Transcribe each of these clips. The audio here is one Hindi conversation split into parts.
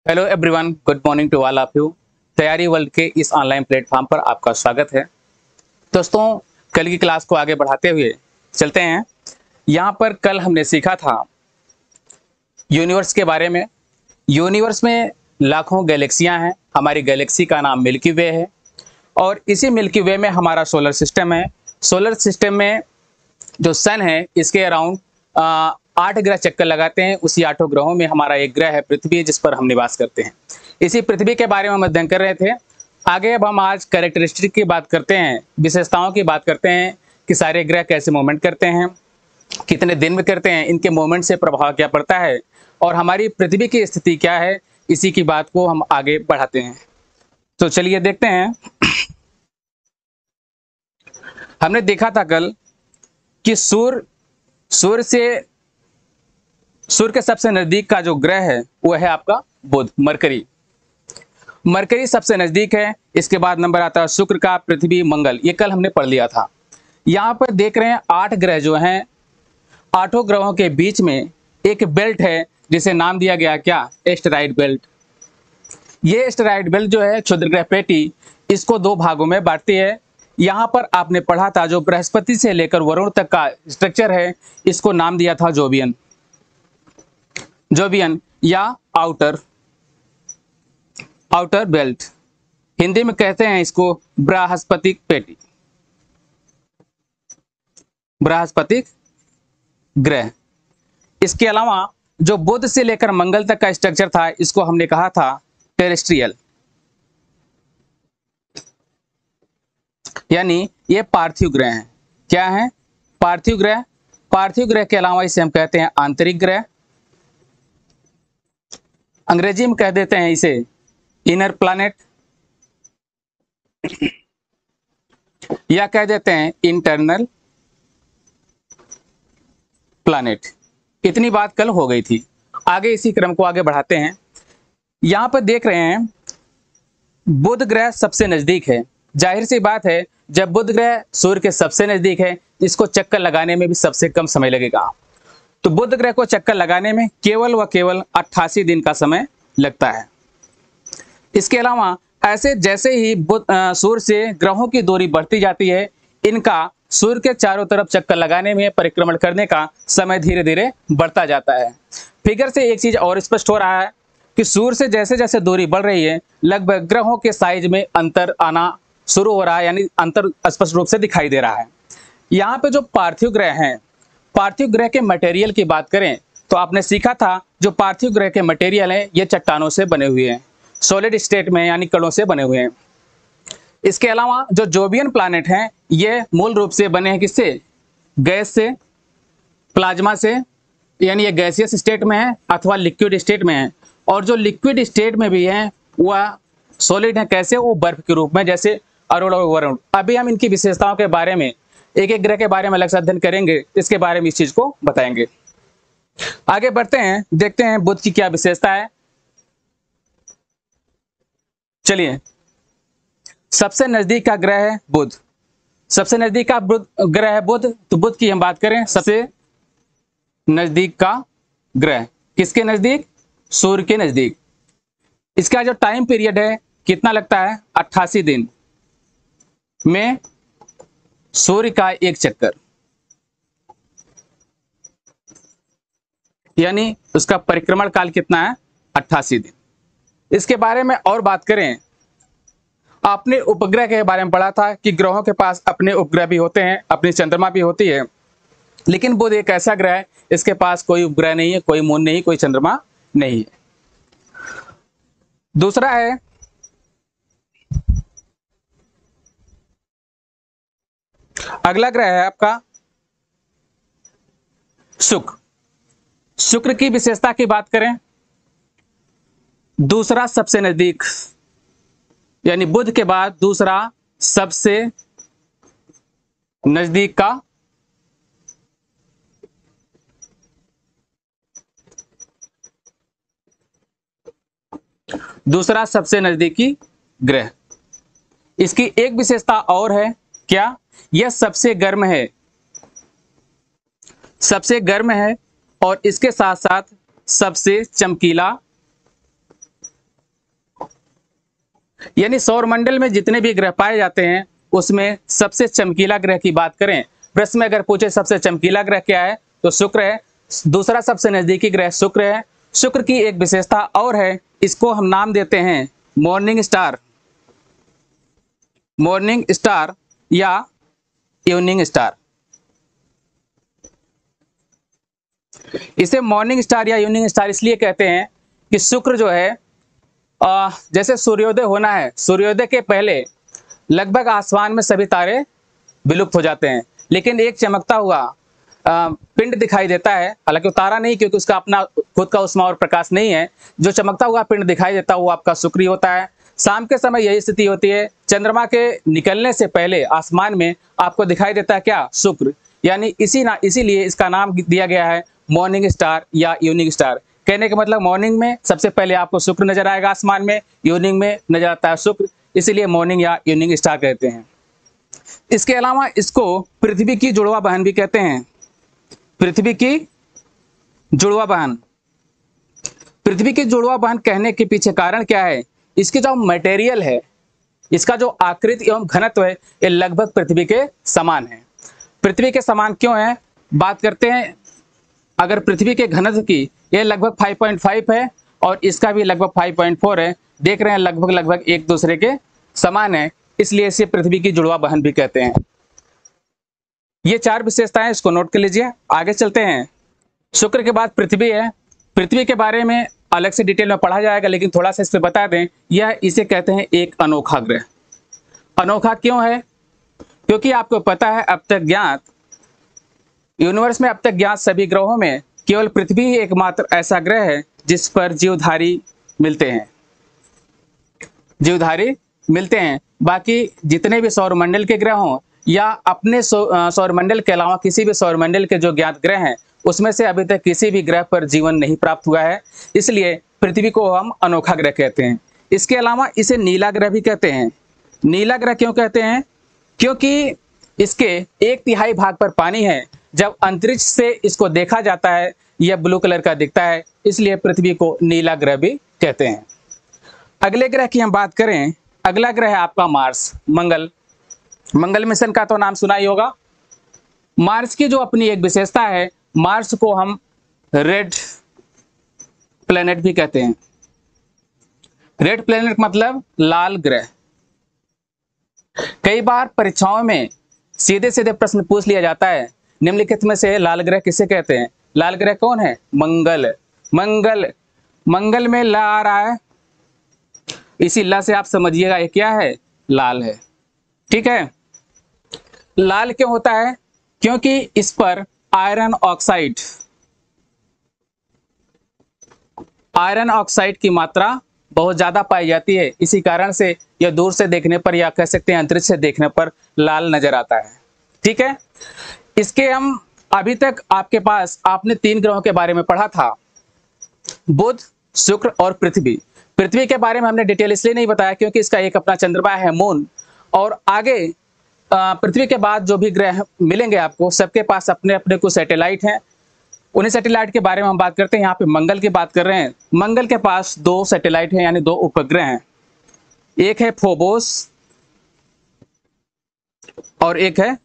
Hello everyone, good morning to all of you. तैयारी वर्ल्ड के इस ऑनलाइन प्लेटफॉर्म पर आपका स्वागत है। दोस्तों, कल की क्लास को आगे बढ़ाते हुए चलते हैं। यहाँ पर कल हमने सीखा था यूनिवर्स के बारे में। यूनिवर्स में लाखों गैलेक्सियाँ हैं। हमारी गैलेक्सी का नाम मिल्की वे है और इसी मिल्की वे में हमारा सोलर सिस्टम है। सोलर सिस्टम में जो सन है इसके अराउंड 8 ग्रह चक्कर लगाते हैं। उसी 8 ग्रहों में हमारा एक ग्रह है पृथ्वी, जिस पर हम निवास करते हैं। इसी पृथ्वी के बारे में हम अध्ययन कर रहे थे। आगे अब हम आज कैरेक्टरिस्टिक की बात करते हैं, विशेषताओं की बात करते हैं कि सारे ग्रह कैसे मूवमेंट करते हैं, कितने दिन में करते हैं, इनके मूवमेंट से प्रभाव क्या पड़ता है और हमारी पृथ्वी की स्थिति क्या है। इसी की बात को हम आगे बढ़ाते हैं। तो चलिए देखते हैं। हमने देखा था कल कि सूर्य के सबसे नजदीक का जो ग्रह है वो है आपका बुध, मरकरी। मरकरी सबसे नजदीक है। इसके बाद नंबर आता है शुक्र का, पृथ्वी, मंगल। ये कल हमने पढ़ लिया था। यहाँ पर देख रहे हैं 8 ग्रह जो हैं, 8 ग्रहों के बीच में एक बेल्ट है जिसे नाम दिया गया क्या, एस्टेरॉयड बेल्ट। ये एस्टेरॉयड बेल्ट जो है क्षुद्र ग्रह पेटी, इसको 2 भागों में बांटती है। यहाँ पर आपने पढ़ा था जो बृहस्पति से लेकर वरुण तक का स्ट्रक्चर है, इसको नाम दिया था जोबियन। जोबियन या आउटर बेल्ट। हिंदी में कहते हैं इसको बृहस्पतिक पेटी, बृहस्पतिक ग्रह। इसके अलावा जो बुध से लेकर मंगल तक का स्ट्रक्चर था, इसको हमने कहा था टेरेस्ट्रियल, यानी ये पार्थिव ग्रह हैं। क्या है? पार्थिव ग्रह। पार्थिव ग्रह के अलावा इसे हम कहते हैं आंतरिक ग्रह। अंग्रेजी में कह देते हैं इसे इनर प्लैनेट, या कह देते हैं इंटरनल प्लैनेट। इतनी बात कल हो गई थी। आगे इसी क्रम को आगे बढ़ाते हैं। यहां पर देख रहे हैं बुध ग्रह सबसे नजदीक है। जाहिर सी बात है, जब बुध ग्रह सूर्य के सबसे नजदीक है, इसको चक्कर लगाने में भी सबसे कम समय लगेगा। तो बुध ग्रह को चक्कर लगाने में केवल व केवल 88 दिन का समय लगता है। इसके अलावा ऐसे जैसे ही सूर्य से ग्रहों की दूरी बढ़ती जाती है, इनका सूर्य के चारों तरफ चक्कर लगाने में, परिक्रमण करने का समय धीरे धीरे बढ़ता जाता है। फिगर से एक चीज और स्पष्ट हो रहा है कि सूर्य से जैसे जैसे दूरी बढ़ रही है, लगभग ग्रहों के साइज में अंतर आना शुरू हो रहा है, यानी अंतर स्पष्ट रूप से दिखाई दे रहा है। यहाँ पे जो पार्थिव ग्रह हैं, पार्थिव ग्रह के मटेरियल की बात करें तो आपने सीखा था जो पार्थिव ग्रह के मटेरियल हैं ये चट्टानों से बने हुए हैं, सॉलिड स्टेट में, यानी कणों से बने हुए हैं। इसके अलावा जो जोबियन प्लैनेट हैं ये मूल रूप से बने हैं किससे? गैस से, प्लाज्मा से, यानी ये गैसियस स्टेट में है अथवा लिक्विड स्टेट में है। और जो लिक्विड स्टेट में भी है वह सॉलिड है। कैसे? वो बर्फ के रूप में, जैसे अरुण और वरुण। अभी हम इनकी विशेषताओं के बारे में, एक एक ग्रह के बारे में अलग से अध्ययन करेंगे, इसके बारे में इस चीज को बताएंगे। आगे बढ़ते हैं, देखते हैं बुध की क्या विशेषता है। चलिए, सबसे नजदीक का ग्रह है बुध। सबसे नजदीक का ग्रह है बुध। तो बुध की हम बात करें, सबसे नजदीक का ग्रह किसके नजदीक? सूर्य के नजदीक। इसका जो टाइम पीरियड है कितना लगता है? 88 दिन में सूर्य का एक चक्कर, यानी उसका परिक्रमण काल कितना है? 88 दिन। इसके बारे में और बात करें, आपने उपग्रह के बारे में पढ़ा था कि ग्रहों के पास अपने उपग्रह भी होते हैं, अपनी चंद्रमा भी होती है। लेकिन बुध एक ऐसा ग्रह है, इसके पास कोई उपग्रह नहीं है, कोई मून नहीं, कोई चंद्रमा नहीं है। दूसरा है अगला ग्रह है आपका शुक्र। शुक्र की विशेषता की बात करें, दूसरा सबसे नजदीक, यानी बुध के बाद दूसरा सबसे नजदीक का दूसरा सबसे नजदीकी ग्रह। इसकी एक विशेषता और है, क्या? यह सबसे गर्म है, सबसे गर्म है और इसके साथ साथ सबसे चमकीला यानी सौरमंडल में जितने भी ग्रह पाए जाते हैं उसमें सबसे चमकीला ग्रह की बात करें, प्रश्न में अगर पूछे सबसे चमकीला ग्रह क्या है तो शुक्र है। दूसरा सबसे नजदीकी ग्रह शुक्र है। शुक्र की एक विशेषता और है, इसको हम नाम देते हैं मॉर्निंग स्टार, मॉर्निंग स्टार या इवनिंग स्टार। इसे मॉर्निंग स्टार या इवनिंग स्टार इसलिए कहते हैं कि शुक्र जो है जैसे सूर्योदय होना है, सूर्योदय के पहले लगभग आसमान में सभी तारे विलुप्त हो जाते हैं, लेकिन एक चमकता हुआ पिंड दिखाई देता है। हालांकि वो तारा नहीं, क्योंकि उसका अपना खुद का उष्मा और प्रकाश नहीं है। जो चमकता हुआ पिंड दिखाई देता है वो आपका शुक्र ही होता है। शाम के समय यही स्थिति होती है, चंद्रमा के निकलने से पहले आसमान में आपको दिखाई देता है क्या, शुक्र। यानी इसीलिए इसका नाम दिया गया है मॉर्निंग स्टार या इवनिंग स्टार। कहने का मतलब मॉर्निंग में सबसे पहले आपको शुक्र नजर आएगा आसमान में, इवनिंग में नजर आता है शुक्र, इसीलिए मॉर्निंग या इवनिंग स्टार कहते हैं। इसके अलावा इसको पृथ्वी की जुड़वा बहन भी कहते हैं, पृथ्वी की जुड़वा बहन। पृथ्वी की जुड़वा बहन कहने के पीछे कारण क्या है, इसकी जो मटेरियल है, इसका जो आकृति एवं घनत्व है ये लगभग पृथ्वी के समान है। पृथ्वी के समान क्यों है, बात करते हैं। अगर पृथ्वी के घनत्व की, ये लगभग 5.5 है और इसका भी लगभग 5.4 है। देख रहे हैं लगभग एक दूसरे के समान है, इसलिए इसे पृथ्वी की जुड़वा बहन भी कहते हैं। ये 4 विशेषताएं, इसको नोट कर लीजिए। आगे चलते हैं। शुक्र के बाद पृथ्वी है। पृथ्वी के बारे में अलग से डिटेल में पढ़ा जाएगा, लेकिन थोड़ा सा इस पर बता दें, यह इसे कहते हैं एक अनोखा ग्रह। अनोखा क्यों है, क्योंकि आपको पता है अब तक ज्ञात यूनिवर्स में अब तक ज्ञात सभी ग्रहों में केवल पृथ्वी ही एकमात्र ऐसा ग्रह है जिस पर जीवधारी मिलते हैं, जीवधारी मिलते हैं। बाकी जितने भी सौरमंडल के ग्रह हों या अपने सौरमंडल के अलावा किसी भी सौरमंडल के जो ज्ञात ग्रह हैं उसमें से अभी तक किसी भी ग्रह पर जीवन नहीं प्राप्त हुआ है, इसलिए पृथ्वी को हम अनोखा ग्रह कहते हैं। इसके अलावा इसे नीला ग्रह भी कहते हैं। नीला ग्रह क्यों कहते हैं, क्योंकि इसके 1/3 भाग पर पानी है। जब अंतरिक्ष से इसको देखा जाता है यह ब्लू कलर का दिखता है, इसलिए पृथ्वी को नीला ग्रह भी कहते हैं। अगले ग्रह की हम बात करें, अगला ग्रह है आपका मार्स, मंगल। मंगल मिशन का तो नाम सुना ही होगा। मार्स की जो अपनी एक विशेषता है, मार्स को हम रेड प्लेनेट भी कहते हैं। रेड प्लेनेट मतलब लाल ग्रह। कई बार परीक्षाओं में सीधे सीधे प्रश्न पूछ लिया जाता है, निम्नलिखित में से लाल ग्रह किसे कहते हैं। लाल ग्रह कौन है, मंगल। मंगल में ला आ रहा है, इसी ला से आप समझिएगा ये क्या है, लाल है। ठीक है, लाल क्यों होता है, क्योंकि इस पर आयरन ऑक्साइड की मात्रा बहुत ज्यादा पाई जाती है। इसी कारण से यह दूर से देखने पर या कह सकते हैं अंतरिक्ष से देखने पर लाल नजर आता है। ठीक है, इसके हम अभी तक आपने 3 ग्रहों के बारे में पढ़ा था, बुध, शुक्र और पृथ्वी। पृथ्वी के बारे में हमने डिटेल इसलिए नहीं बताया क्योंकि इसका एक अपना चंद्रमा है, मून। और आगे पृथ्वी के बाद जो भी ग्रह मिलेंगे आपको, सबके पास अपने अपने कुछ सैटेलाइट हैं। उन्हीं सैटेलाइट के बारे में हम बात करते हैं। यहाँ पे मंगल की बात कर रहे हैं। मंगल के पास 2 सैटेलाइट हैं, यानी 2 उपग्रह हैं। एक है फोबोस और एक है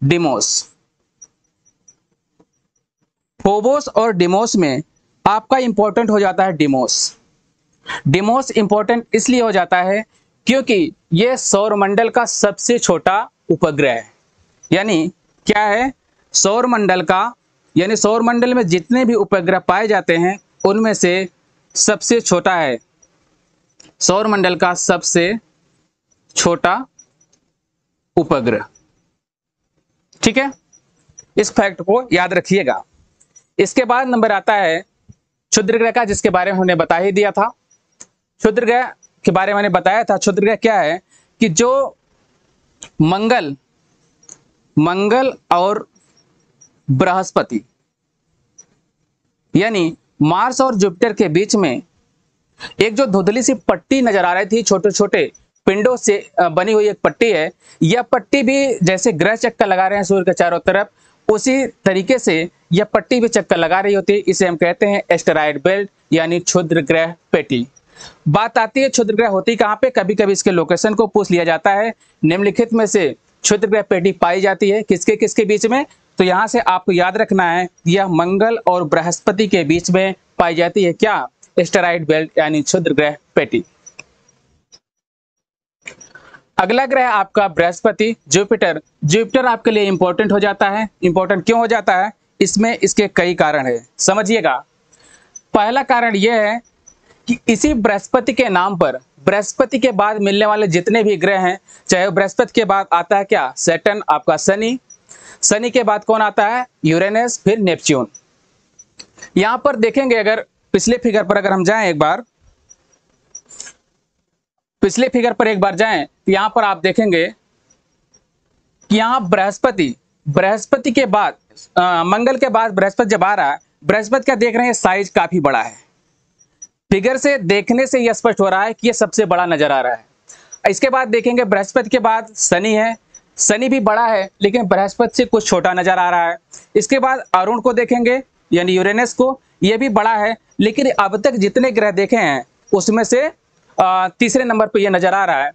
डिमोस। फोबोस और डिमोस में आपका इंपॉर्टेंट हो जाता है डिमोस। डिमोस इंपॉर्टेंट इसलिए हो जाता है क्योंकि यह सौरमंडल का सबसे छोटा उपग्रह है। यानी क्या है, सौरमंडल का, यानी सौरमंडल में जितने भी उपग्रह पाए जाते हैं उनमें से सबसे छोटा है, सौरमंडल का सबसे छोटा उपग्रह। ठीक है, इस फैक्ट को याद रखिएगा। इसके बाद नंबर आता है क्षुद्र ग्रह का, जिसके बारे में हमने बता ही दिया था। क्षुद्र ग्रह के बारे में मैंने बताया था। क्षुद्र ग्रह क्या है कि जो मंगल और बृहस्पति यानी मार्स और जुपिटर के बीच में एक जो धुंधली सी पट्टी नजर आ रही थी, छोटे छोटे पिंडों से बनी हुई एक पट्टी है। यह पट्टी भी जैसे ग्रह चक्कर लगा रहे हैं सूर्य के चारों तरफ, उसी तरीके से यह पट्टी भी चक्कर लगा रही होती है। इसे हम कहते हैं एस्टेरॉयड बेल्ट, यानी क्षुद्र ग्रह पेटी। बात आती है क्षुद्र ग्रह होती कहाँ पे, कभी कभी इसके लोकेशन को पूछ लिया जाता है। निम्नलिखित में से क्षुद्र ग्रह पेटी पाई जाती है किसके किसके बीच में, तो यहां से आपको याद रखना है यह मंगल और बृहस्पति के बीच में पाई जाती है क्या, एस्टेरॉइड बेल्ट यानी क्षुद्र ग्रह पेटी। अगला ग्रह आपका बृहस्पति, जुपिटर। जुपिटर आपके लिए इंपॉर्टेंट हो जाता है। इंपॉर्टेंट क्यों हो जाता है, इसमें इसके कई कारण है, समझिएगा। पहला कारण यह है कि इसी बृहस्पति के नाम पर बृहस्पति के बाद मिलने वाले जितने भी ग्रह हैं, चाहे बृहस्पति के बाद आता है क्या, सैटर्न, आपका शनि, शनि के बाद कौन आता है, यूरेनस, फिर नेपच्यून। यहां पर देखेंगे, अगर पिछले फिगर पर अगर हम जाएं एक बार, पिछले फिगर पर एक बार जाएं तो यहां पर आप देखेंगे कि यहां बृहस्पति, बृहस्पति के बाद मंगल के बाद बृहस्पति जब आ रहा है, बृहस्पति का देख रहे हैं साइज काफी बड़ा है। फिगर से देखने से यह स्पष्ट हो रहा है कि यह सबसे बड़ा नजर आ रहा है। इसके बाद देखेंगे बृहस्पति के बाद शनि है, शनि भी बड़ा है लेकिन बृहस्पति से कुछ छोटा नजर आ रहा है। इसके बाद अरुण को देखेंगे यानी यूरेनस को, यह भी बड़ा है लेकिन अब तक जितने ग्रह देखे हैं उसमें से तीसरे नंबर पर यह नजर आ रहा है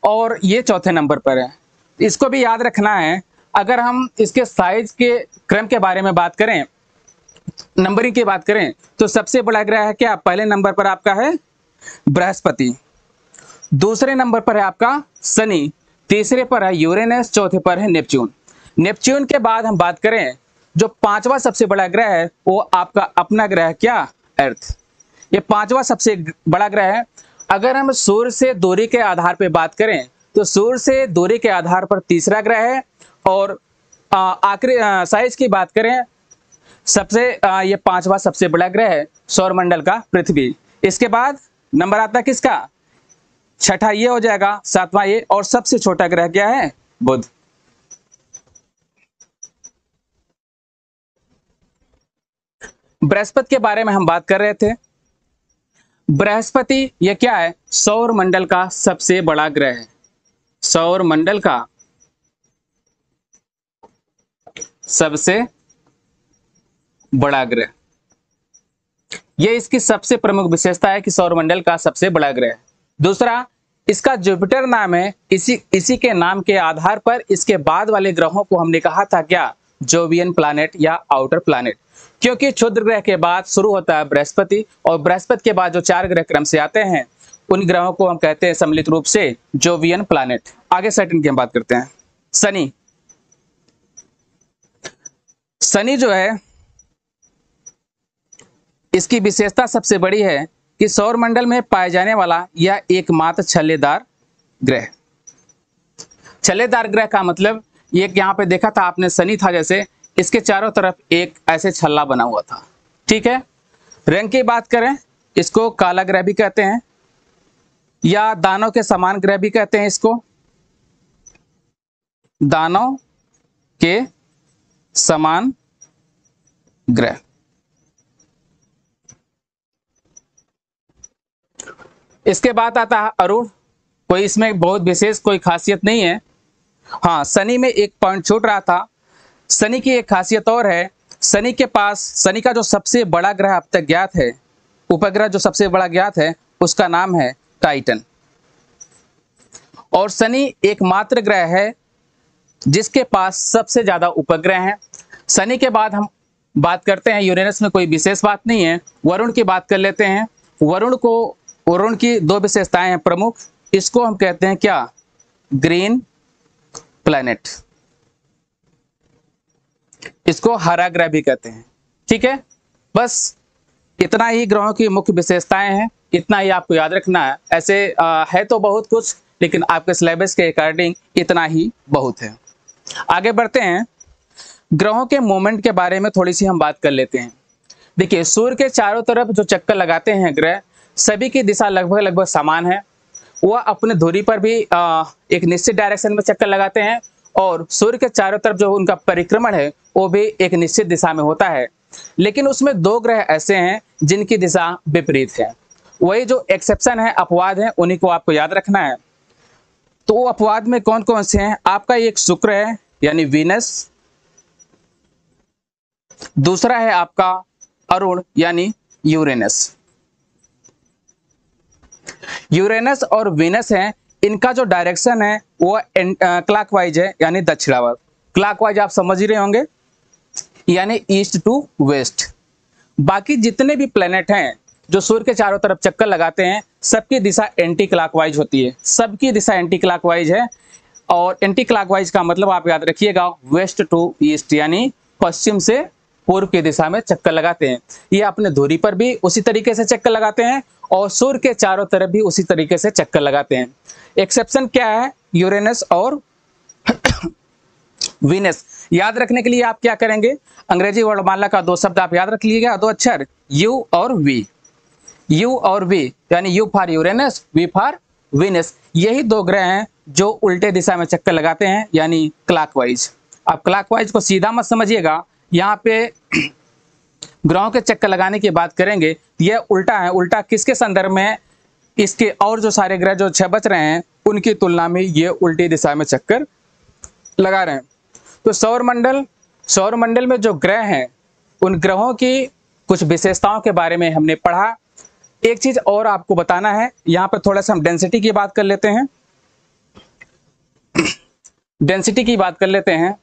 और ये चौथे नंबर पर है। इसको भी याद रखना है। अगर हम इसके साइज के क्रम के बारे में बात करें, नंबरिंग की बात करें, तो सबसे बड़ा ग्रह है क्या, पहले नंबर पर आपका है बृहस्पति, दूसरे नंबर पर है आपका शनि, तीसरे पर है यूरेनस, चौथे पर है नेपच्यून। नेपच्यून के बाद हम बात करें जो पांचवा सबसे बड़ा ग्रह है वो आपका अपना ग्रह क्या, अर्थ। ये पांचवा सबसे बड़ा ग्रह है। अगर हम सूर्य से दूरी के आधार पर बात करें तो सूर्य से दूरी के आधार पर तीसरा ग्रह है और आखिरी साइज की बात करें सबसे ये पांचवा सबसे बड़ा ग्रह है सौरमंडल का, पृथ्वी। इसके बाद नंबर आता है किसका, छठा ये हो जाएगा, सातवां ये, और सबसे छोटा ग्रह क्या है, बुध। बृहस्पति के बारे में हम बात कर रहे थे। बृहस्पति ये क्या है, सौरमंडल का सबसे बड़ा ग्रह है, सौरमंडल का सबसे बड़ा ग्रह। यह इसकी सबसे प्रमुख विशेषता है कि सौरमंडल का सबसे बड़ा ग्रह। दूसरा, इसका जुपिटर नाम है, इसी के नाम के आधार पर इसके बाद वाले ग्रहों को हमने कहा था क्या, जोवियन प्लैनेट या आउटर प्लैनेट, क्योंकि क्षुद्र ग्रह के बाद शुरू होता है बृहस्पति और बृहस्पति के बाद जो 4 ग्रह क्रम से आते हैं उन ग्रहों को हम कहते हैं सम्मिलित रूप से जोवियन प्लैनेट। आगे सैटर्न की हम बात करते हैं। शनि, शनि जो है इसकी विशेषता सबसे बड़ी है कि सौरमंडल में पाए जाने वाला यह एकमात्र छल्लेदार ग्रह। छल्लेदार ग्रह का मतलब ये यहां पे देखा था आपने, शनि था जैसे, इसके चारों तरफ एक ऐसे छल्ला बना हुआ था, ठीक है। रंग की बात करें, इसको काला ग्रह भी कहते हैं या दानव के समान ग्रह भी कहते हैं, इसको दानव के समान ग्रह। इसके बाद आता है अरुण, कोई इसमें बहुत विशेष कोई खासियत नहीं है। हाँ, शनि में एक पॉइंट छूट रहा था। शनि की एक खासियत और है, शनि के पास, शनि का जो सबसे बड़ा ग्रह अब तक ज्ञात है, उपग्रह जो सबसे बड़ा ज्ञात है उसका नाम है टाइटन। और शनि एकमात्र ग्रह है जिसके पास सबसे ज्यादा उपग्रह हैं। शनि के बाद हम बात करते हैं, यूरेनस में कोई विशेष बात नहीं है। वरुण की बात कर लेते हैं। वरुण की 2 विशेषताएं हैं प्रमुख, इसको हम कहते हैं क्या, ग्रीन प्लैनेट, इसको हरा ग्रह भी कहते हैं, ठीक है। बस इतना ही ग्रहों की मुख्य विशेषताएं हैं, इतना ही आपको याद रखना है। ऐसे है तो बहुत कुछ, लेकिन आपके सिलेबस के अकॉर्डिंग इतना ही बहुत है। आगे बढ़ते हैं, ग्रहों के मूवमेंट के बारे में थोड़ी सी हम बात कर लेते हैं। देखिए, सूर्य के चारों तरफ जो चक्कर लगाते हैं ग्रह, सभी की दिशा लगभग समान है। वह अपने धुरी पर भी एक निश्चित डायरेक्शन में चक्कर लगाते हैं और सूर्य के चारों तरफ जो उनका परिक्रमण है वो भी एक निश्चित दिशा में होता है। लेकिन उसमें 2 ग्रह ऐसे हैं जिनकी दिशा विपरीत है। वही जो एक्सेप्शन है, अपवाद है, उन्हीं को आपको याद रखना है। तो वो अपवाद में कौन कौन से हैं, आपका एक शुक्र है यानी वीनस, दूसरा है आपका अरुण यानी यूरेनस। यूरेनस और वीनस हैं, इनका जो डायरेक्शन है वो क्लॉकवाइज है, यानी दक्षिणावर्त। क्लॉकवाइज आप समझ ही रहे होंगे, यानी ईस्ट टू वेस्ट। बाकी जितने भी प्लेनेट हैं जो सूर्य के चारों तरफ चक्कर लगाते हैं, सबकी दिशा एंटी क्लॉकवाइज होती है, सबकी दिशा एंटी क्लॉकवाइज है। और एंटी क्लॉकवाइज का मतलब आप याद रखिएगा वेस्ट टू ईस्ट, यानी पश्चिम से पूर्व की दिशा में चक्कर लगाते हैं। ये अपने धुरी पर भी उसी तरीके से चक्कर लगाते हैं और सूर्य के चारों तरफ भी उसी तरीके से चक्कर लगाते हैं। एक्सेप्शन क्या है? यूरेनस और वीनस। याद रखने के लिए आप क्या करेंगे? अंग्रेजी वर्णमाला का 2 शब्द आप याद रख लीजिएगा, 2 अक्षर, यू और वी। यू और वी, यानी U for Uranus, V for Venus. यही 2 ग्रह हैं जो उल्टे दिशा में चक्कर लगाते हैं, यानी क्लॉकवाइज। अब क्लॉकवाइज को सीधा मत समझिएगा, यहाँ पे ग्रहों के चक्कर लगाने की बात करेंगे, यह उल्टा है। उल्टा किसके संदर्भ में? इसके और जो सारे ग्रह जो 6 बच रहे हैं उनकी तुलना में ये उल्टी दिशा में चक्कर लगा रहे हैं। तो सौरमंडल में जो ग्रह हैं उन ग्रहों की कुछ विशेषताओं के बारे में हमने पढ़ा। एक चीज और आपको बताना है, यहाँ पर थोड़ा सा हम डेंसिटी की बात कर लेते हैं। डेंसिटी की बात कर लेते हैं।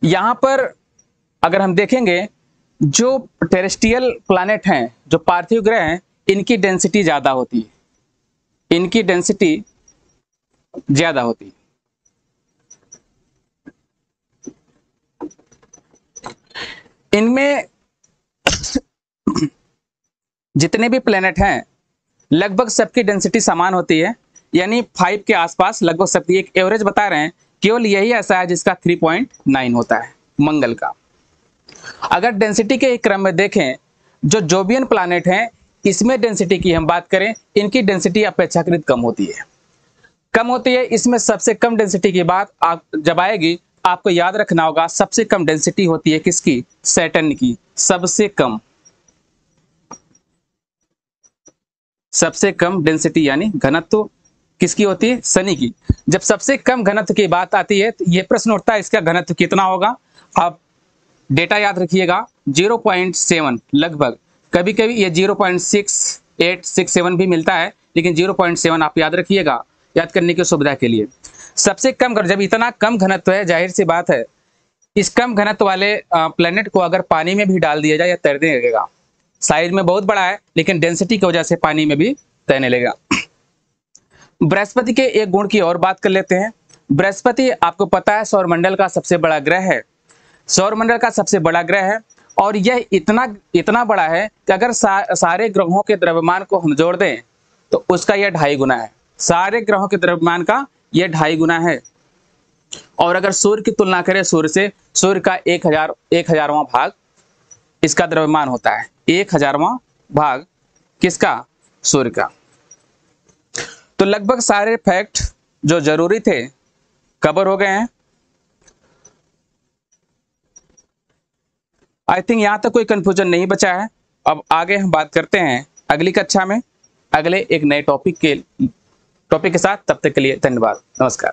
यहां पर अगर हम देखेंगे, जो टेरेस्ट्रियल प्लैनेट हैं, जो पार्थिव ग्रह हैं, इनकी डेंसिटी ज्यादा होती है, इनकी डेंसिटी ज्यादा होती है। इनमें जितने भी प्लैनेट हैं लगभग सबकी डेंसिटी समान होती है, यानी 5 के आसपास लगभग सबकी एक एवरेज बता रहे हैं। केवल यही ऐसा है जिसका 3.9 होता है, मंगल का। अगर डेंसिटी के क्रम में देखें, जो जोवियन प्लैनेट हैं इसमें डेंसिटी की हम बात करें, इनकी डेंसिटी अपेक्षाकृत कम होती है, कम होती है। इसमें सबसे कम डेंसिटी की बात आप जब आएगी, आपको याद रखना होगा, सबसे कम डेंसिटी होती है किसकी? सैटर्न की। सबसे कम डेंसिटी यानी घनत्व किसकी होती है? शनि की। जब सबसे कम घनत्व की बात आती है तो ये प्रश्न उठता है, इसका घनत्व कितना होगा? आप डेटा याद रखिएगा, 0.7 लगभग। कभी कभी ये 0.6867 भी मिलता है, लेकिन 0.7 आप याद रखिएगा, याद करने की सुविधा के लिए। सबसे कम, जब इतना कम घनत्व है, जाहिर सी बात है इस कम घनत्व वाले प्लेनेट को अगर पानी में भी डाल दिया जाए या तैरने लगेगा। साइज में बहुत बड़ा है लेकिन डेंसिटी की वजह से पानी में भी तैरने लगेगा। बृहस्पति के एक गुण की और बात कर लेते हैं। बृहस्पति आपको पता है सौरमंडल का सबसे बड़ा ग्रह है, सौरमंडल का सबसे बड़ा ग्रह है। और यह इतना बड़ा है कि अगर सारे ग्रहों के द्रव्यमान को हम जोड़ दें तो उसका यह 2.5 गुना है। सारे ग्रहों के द्रव्यमान का यह 2.5 गुना है। और अगर सूर्य की तुलना करें सूर्य से, सूर्य का 1000वां भाग इसका द्रव्यमान होता है। 1000वां भाग किसका? सूर्य का। तो लगभग सारे फैक्ट जो जरूरी थे कवर हो गए हैं। आई थिंक यहां तक कोई कंफ्यूजन नहीं बचा है। अब आगे हम बात करते हैं अगली कक्षा में अगले एक नए टॉपिक के साथ। तब तक के लिए धन्यवाद, नमस्कार।